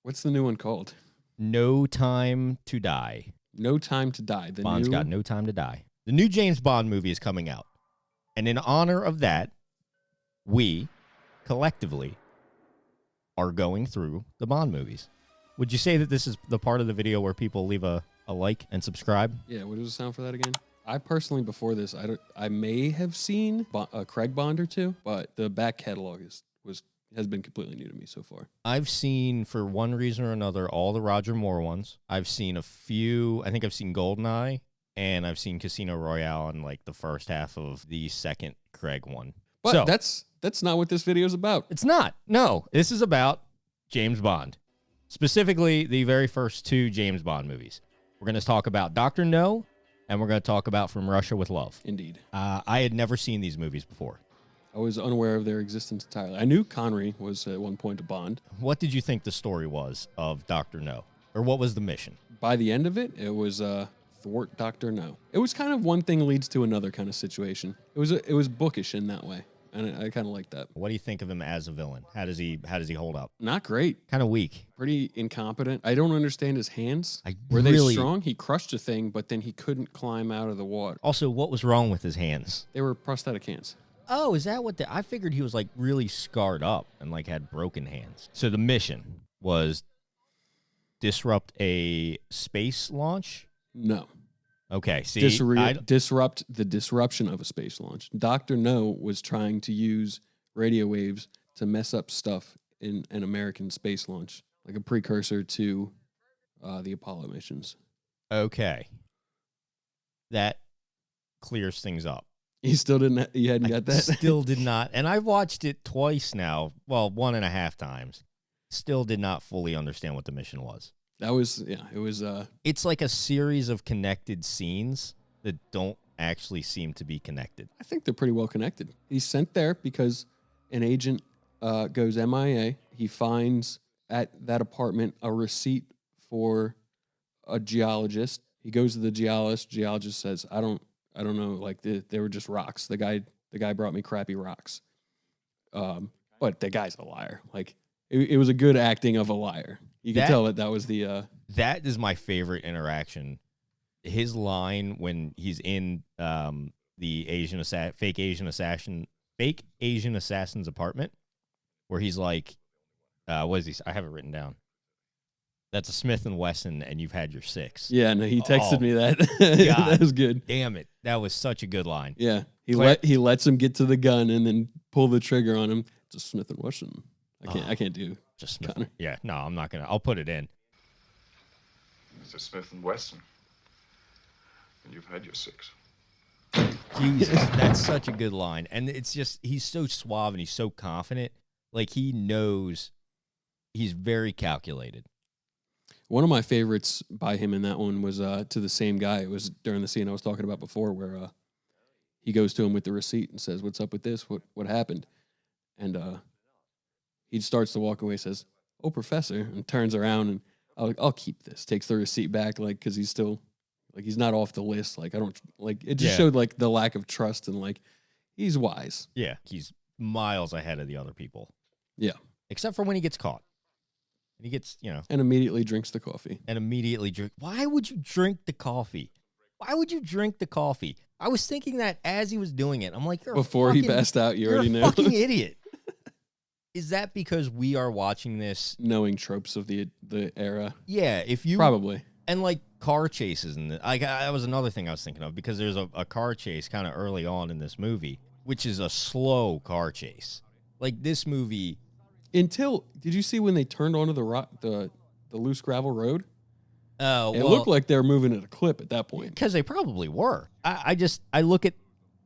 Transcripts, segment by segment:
What's the new one called? No Time to Die. No Time to Die. Bond's got no time to die. The new James Bond movie is coming out. And in honor of that, we collectively are going through the Bond movies. Would you say that this is the part of the video where people leave a like and subscribe? Yeah, what does the sound for that again? I personally, before this, I may have seen Craig Bond or two, but the back catalog has been completely new to me so far. I've seen, for one reason or another, all the Roger Moore ones. I've seen a few. I think I've seen GoldenEye, and I've seen Casino Royale in like the first half of the second Craig one. But so, that's not what this video is about. It's not. No, this is about James Bond. Specifically, the very first two James Bond movies. We're going to talk about Dr. No, and we're going to talk about From Russia with Love. Indeed. I had never seen these movies before. I was unaware of their existence entirely. I knew Connery was at one point a Bond. What did you think the story was of Dr. No? Or what was the mission? By the end of it, it was thwart Dr. No. It was kind of one thing leads to another kind of situation. It was bookish in that way. And I kind of like that. What do you think of him as a villain? How does he hold up? Not great. Kind of weak. Pretty incompetent. I don't understand his hands. Were they strong? He crushed a thing, but then he couldn't climb out of the water. Also, what was wrong with his hands? They were prosthetic hands. Oh, is that what I figured he was like really scarred up and like had broken hands. So the mission was disrupt a space launch? No. Okay, see, disrupt the disruption of a space launch. Dr. No was trying to use radio waves to mess up stuff in an American space launch, like a precursor to the Apollo missions. Okay. That clears things up. You still didn't. You hadn't got that. Still did not. And I've watched it twice now. Well, 1.5 times. Still did not fully understand what the mission was. That was It was. It's like a series of connected scenes that don't actually seem to be connected. I think they're pretty well connected. He's sent there because an agent goes MIA. He finds at that apartment a receipt for a geologist. He goes to the geologist. Geologist says, I don't know. Like they were just rocks. The guy brought me crappy rocks. But the guy's a liar. Like it was a good acting of a liar. You can tell that was the. That is my favorite interaction. His line when he's in the fake Asian assassin's apartment, where he's like, what is he? I have it written down. That's a Smith & Wesson, and you've had your 6. Yeah, no, he texted me that. That was good. Damn it. That was such a good line. Yeah. He lets him get to the gun and then pull the trigger on him. It's a Smith & Wesson. I can't do just Smith. Connor. Yeah, no, I'm not going to. I'll put it in. It's a Smith & Wesson. And you've had your 6. Jesus, that's such a good line. And it's just, he's so suave and he's so confident. Like, he knows, he's very calculated. One of my favorites by him in that one was to the same guy. It was during the scene I was talking about before where he goes to him with the receipt and says, what's up with this? What happened? And he starts to walk away, says, oh, professor, and turns around and I'll keep this. Takes the receipt back, like, because he's still, like, he's not off the list. Like, I don't, like, it just showed, like, the lack of trust and, like, he's wise. Yeah, he's miles ahead of the other people. Yeah. Except for when he gets caught. And he gets, and immediately drinks the coffee. Why would you drink the coffee? Why would you drink the coffee? I was thinking that as he was doing it. I'm like, before he passed out, you already know. You're a fucking idiot. Is that because we are watching this? Knowing tropes of the era. Yeah, if you... Probably. And, like, car chases. And that was another thing I was thinking of, because there's a car chase kind of early on in this movie, which is a slow car chase. Like, this movie... did you see when they turned onto the loose gravel road? Oh, it looked like they were moving at a clip at that point. Because they probably were. I look at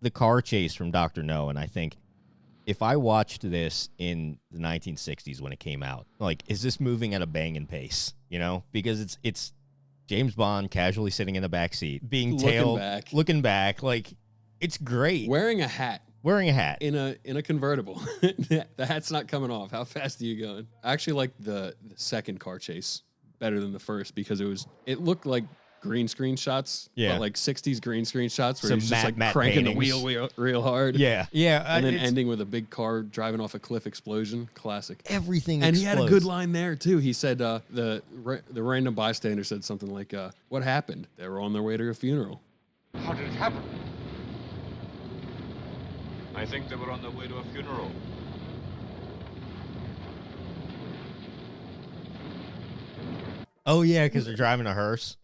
the car chase from Dr. No, and I think, if I watched this in the 1960s when it came out, like, is this moving at a banging pace? Because it's James Bond casually sitting in the back seat, being tailed, looking back, like, it's great. Wearing a hat in a convertible. The hat's not coming off. How fast are you going? I actually like the second car chase better than the first because it looked like green screen shots, Yeah. but like 60s green screen shots where Some he's just like matte cranking the paintings. wheel real hard. Yeah. And then ending with a big car driving off a cliff explosion. Classic. everything And explodes. he had a good line there too. He said the random bystander said something like, "What happened? They were on their way to a funeral." How did it happen? I think they were on their way to a funeral. Oh, yeah, because they're driving a hearse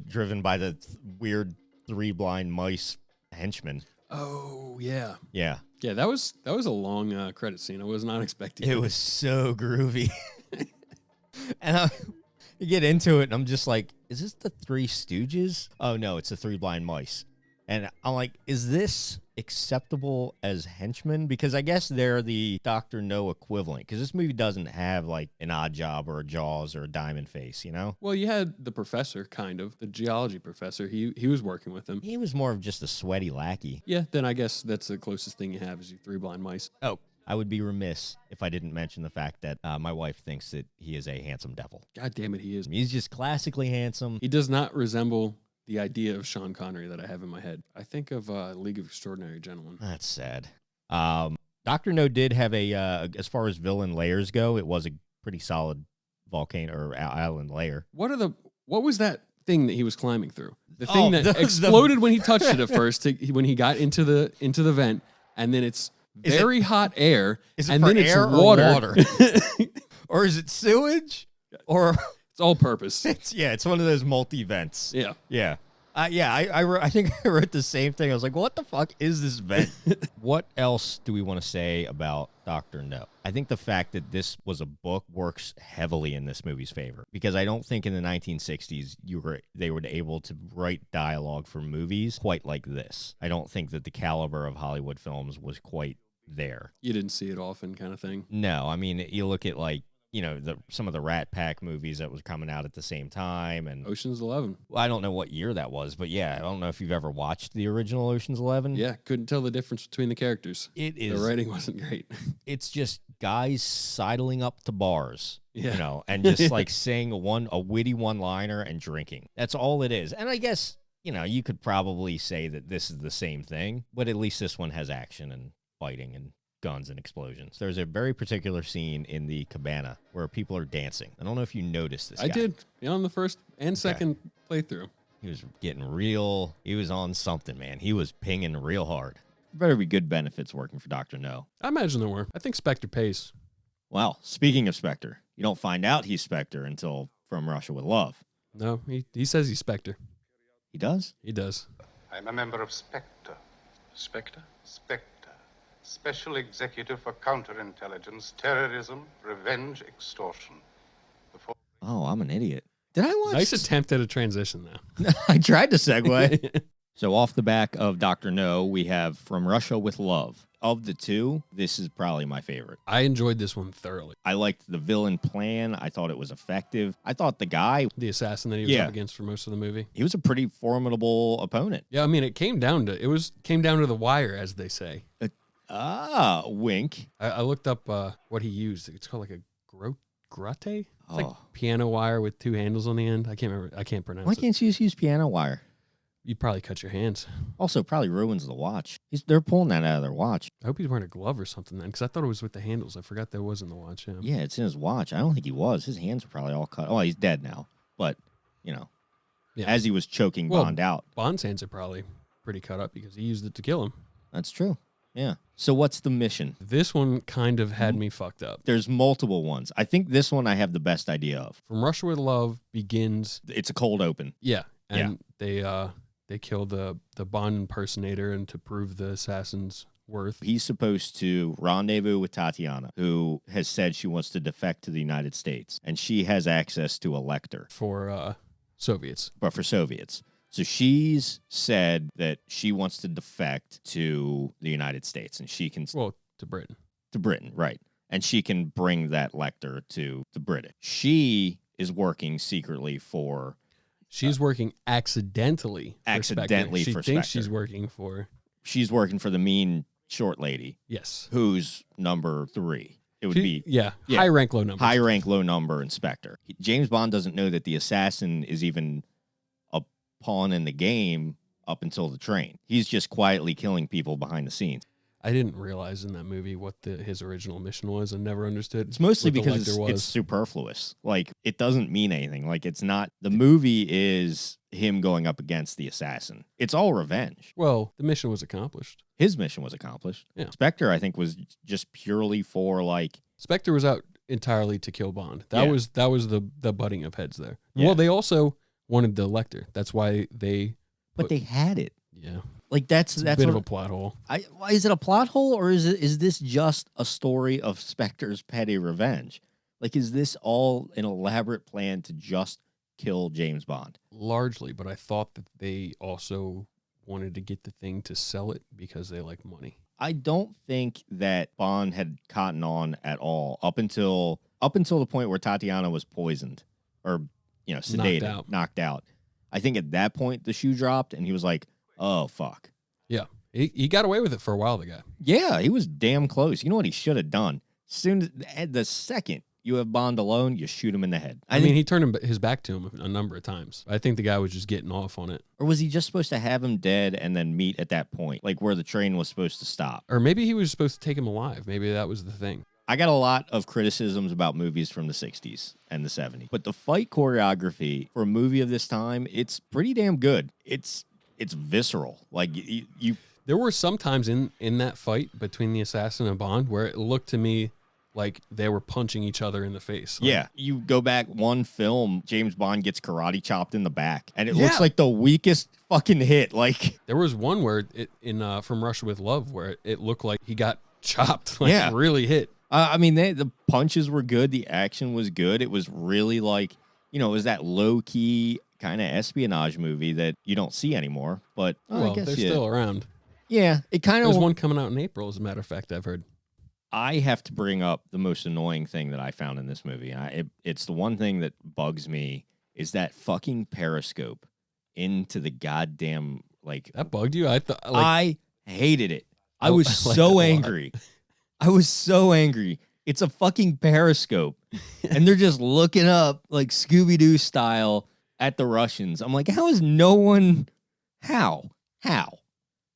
driven by the weird 3 blind mice henchmen. Oh yeah, Yeah. yeah. That was a long credit scene. I was not expecting. It was so groovy. And you get into it, and I'm just like, is this the Three Stooges? Oh, no, it's the 3 blind mice. And I'm like, is this acceptable as henchmen? Because I guess they're the Dr. No equivalent. Because this movie doesn't have, like, an Odd Job or a Jaws or a Diamond Face, you know? Well, you had the professor, kind of the geology professor. He was working with him. He was more of just a sweaty lackey. Yeah, then I guess that's the closest thing you have is you 3 blind mice. Oh, I would be remiss if I didn't mention the fact that my wife thinks that he is a handsome devil. God damn it, he is. He's just classically handsome. He does not resemble the idea of Sean Connery that I have in my head. I think of League of Extraordinary Gentlemen. That's sad. Dr. No did have as far as villain layers go, it was a pretty solid volcano or island layer. What was that thing that he was climbing through? The thing that the- exploded when he touched it at first, when he got into the vent, and then it's very hot air, Is it and for then air it's or water. water? Or is it sewage? Or It's all purpose. it's one of those multi-vents. Yeah. Yeah. I think I wrote the same thing. I was like, what the fuck is this vent? What else do we want to say about Dr. No? I think the fact that this was a book works heavily in this movie's favor, because I don't think in the 1960s they were able to write dialogue for movies quite like this. I don't think that the caliber of Hollywood films was quite there. You didn't see it often, kind of thing. No, I mean, you look at like, you know, some of the Rat Pack movies that was coming out at the same time, and Ocean's 11. well, I don't know what year that was, but yeah, I don't know if you've ever watched the original Ocean's 11. Yeah, couldn't tell the difference between the characters. It The is. writing wasn't great. It's just guys sidling up to bars, Yeah. you know, and just like saying a witty one-liner and drinking. That's all it is. And I guess, you know, you could probably say that this is the same thing, but at least this one has action and fighting and guns and explosions. There's a very particular scene in the cabana where people are dancing. I don't know if you noticed this. I guy. did. On the first and second playthrough. He was getting real. He was on something, man. He was pinging real hard. Better be good benefits working for Dr. No. I imagine there were. I think Spectre pays. Well, speaking of Spectre, you don't find out he's Spectre until From Russia with Love. No, he says he's Spectre. He does? He does. I'm a member of Spectre. Spectre? Spectre. Special Executive for Counterintelligence, Terrorism, Revenge, Extortion. Oh, I'm an idiot. Did I watch? Nice attempt at a transition, though. I tried to segue. So off the back of Dr. No, we have From Russia with Love. Of the two, this is probably my favorite. I enjoyed this one thoroughly. I liked the villain plan. I thought it was effective. I thought the guy, The assassin that he was Yeah. up against for most of the movie. he was a pretty formidable opponent. Yeah, I mean, it came down to the wire, as they say. Wink. I looked up what he used. It's called like a grotte. It's like Oh. piano wire with 2 handles on the end. I can't remember. I can't pronounce Why it. can't you just use piano wire? You'd probably cut your hands. Also, probably ruins the watch. They're pulling that out of their watch. I hope he's wearing a glove or something then, because I thought it was with the handles. I forgot that was in the watch. Yeah. Yeah, it's in his watch. I don't think he was. His hands were probably all cut. Oh, he's dead now. But, you know, Yeah. as he was choking Well, Bond out. Bond's hands are probably pretty cut up because he used it to kill him. That's true. Yeah. So what's the mission? This one kind of had me fucked up. There's multiple ones. I think this one I have the best idea of. From Russia with Love begins. It's a cold open. Yeah, and they kill the Bond impersonator, and to prove the assassin's worth. He's supposed to rendezvous with Tatiana, who has said she wants to defect to the United States, and she has access to a lector, For Soviets. but for Soviets. So she's said that she wants to defect to the United States, and she can Well, to Britain. to Britain, right? And she can bring that lector to the British. She is working secretly for. She's working accidentally. Accidentally She for thinks Spectre. she's working for. She's working for the mean short lady, Yes. who's number 3. It would be Yeah. Yeah. High rank, low number. high rank, low number inspector. James Bond doesn't know that the assassin is even a pawn in the game up until the train. He's just quietly killing people behind the scenes. I didn't realize in that movie what his original mission was, and never understood. It's mostly what the because Lecter was. it's superfluous. Like, it doesn't mean anything. Like, it's not, the movie is him going up against the assassin. It's all revenge. Well, the mission was accomplished. His mission was accomplished. Yeah. Spectre, I think, was just purely for, like, Spectre was out entirely to kill Bond. That Yeah. was the butting of heads there. Yeah. Well, they also wanted the Lecter. That's why they. but they had it. Yeah, Like, that's it's a bit what, of a plot hole. why is it a plot hole, or is this just a story of Spectre's petty revenge? Like, is this all an elaborate plan to just kill James Bond? Largely, but I thought that they also wanted to get the thing to sell it because they like money. I don't think that Bond had cotton on at all up until the point where Tatiana was poisoned or, sedated, knocked out. I think at that point the shoe dropped and he was like, "Oh fuck." Yeah, he got away with it for a while. The guy. Yeah, he was damn close. You know what he should have done? The second you have Bond alone, you shoot him in the head. I mean, he turned his back to him a number of times. I think the guy was just getting off on it. Or was he just supposed to have him dead and then meet at that point, like where the train was supposed to stop? Or maybe he was supposed to take him alive. Maybe that was the thing. I got a lot of criticisms about movies from the 60s and the 70s, but the fight choreography for a movie of this time, it's pretty damn good. It's visceral. Like, you There were some times in that fight between the assassin and Bond where it looked to me like they were punching each other in the face. Like, yeah, you go back one film, James Bond gets karate chopped in the back, and it Yeah. looks like the weakest fucking hit. Like, there was one where it in From Russia with Love where it looked like he got chopped, like Yeah. really hit. I mean, the punches were good, the action was good. It was really like, it was that low key kind of espionage movie that you don't see anymore. But Well, I guess they're still around. yeah, it kind There's of. one coming out in April, as a matter of fact, I've heard. I have to bring up the most annoying thing that I found in this movie. It's the one thing that bugs me is that fucking periscope into the goddamn, like, That bugged you? I thought I hated it. I I was liked it a so lot. angry. I was so angry. It's a fucking periscope. And they're just looking up, like, Scooby-Doo style at the Russians. I'm like, how is no one... How?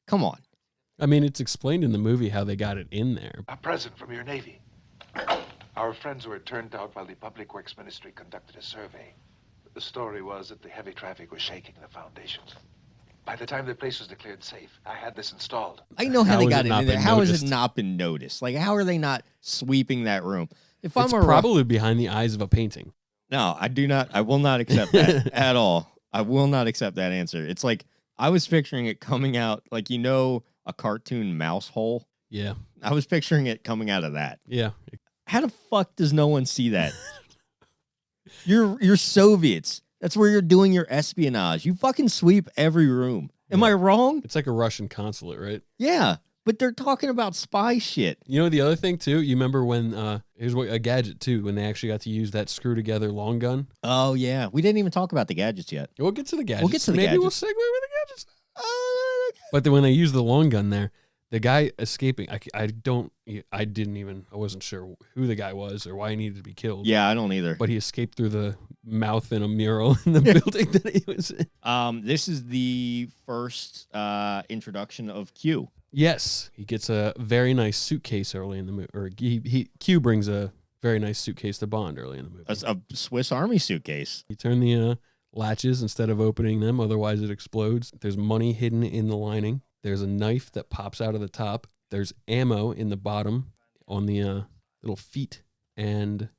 Come on. I mean, it's explained in the movie how they got it in there. A present from your Navy. Our friends were turned out while the Public Works Ministry conducted a survey. The story was that the heavy traffic was shaking the foundations. By the time the place was declared safe, I had this installed. I know how How they has got it it not in there. been How has it noticed? not been noticed? Like, how are they not sweeping that room? If It's I'm a probably behind the eyes of a painting. No, I will not accept that at all. I will not accept that answer. It's like, I was picturing it coming out, like, a cartoon mouse hole. Yeah. I was picturing it coming out of that. Yeah. How the fuck does no one see that? You're Soviets. That's where you're doing your espionage. You fucking sweep every room. Am I wrong? It's like a Russian consulate, right? Yeah, but they're talking about spy shit. You know the other thing too? You remember when here's what a gadget too, when they actually got to use that screw together long gun? Oh yeah, we didn't even talk about the gadgets yet. We'll get to the gadgets. get to the Maybe we'll gadgets. segue with the gadgets. But then when they use the long gun there, the guy escaping, I wasn't sure who the guy was or why he needed to be killed. Yeah, I don't either. But he escaped through the mouth in a mural in the building that he was in. This is the first introduction of Q. Yes, he gets a very nice suitcase early in the movie, or Q brings a very nice suitcase to Bond early in the movie. A Swiss Army suitcase. You turn the latches instead of opening them, otherwise it explodes. There's money hidden in the lining. There's a knife that pops out of the top. There's ammo in the bottom on the little feet, and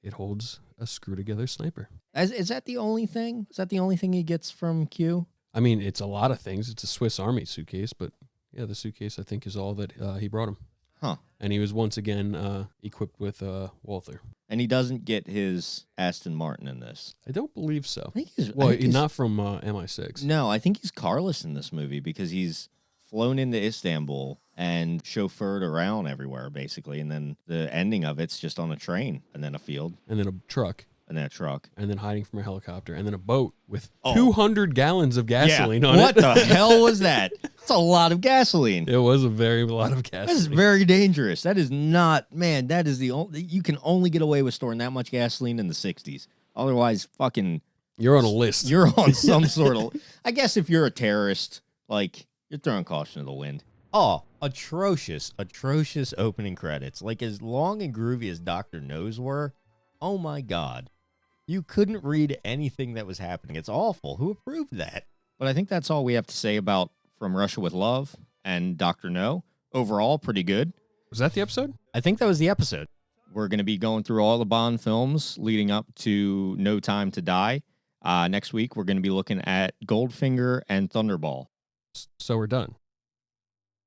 it holds a screw-together sniper. Is that the only thing? Is that the only thing he gets from Q? I mean, it's a lot of things. It's a Swiss Army suitcase, but yeah, the suitcase, I think, is all that he brought him. Huh. And he was once again equipped with Walther. And he doesn't get his Aston Martin in this. I don't believe so. I think he's Well, I think he's- not from MI6. No, I think he's carless in this movie because he's flown into Istanbul and chauffeured around everywhere, basically. And then the ending of it's just on a train and then a field And then a truck, and then a truck. and then hiding from a helicopter, and then a boat with Oh. 200 gallons of gasoline on What it. the hell was that? It's a lot of gasoline. It was a lot of gasoline. That is very dangerous. That is not, man, that is the only, you can only get away with storing that much gasoline in the 60s. Otherwise, fucking You're on a list. You're on some sort of. I guess if you're a terrorist, like, you're throwing caution to the wind. Oh, atrocious opening credits. Like, as long and groovy as Dr. No's were, oh my God. You couldn't read anything that was happening. It's awful. Who approved that? But I think that's all we have to say about From Russia with Love and Dr. No. Overall, pretty good. Was that the episode? I think that was the episode. We're going to be going through all the Bond films leading up to No Time to Die. Next week, we're going to be looking at Goldfinger and Thunderball. So we're done.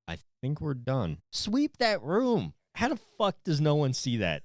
I think we're done. Sweep that room. How the fuck does no one see that?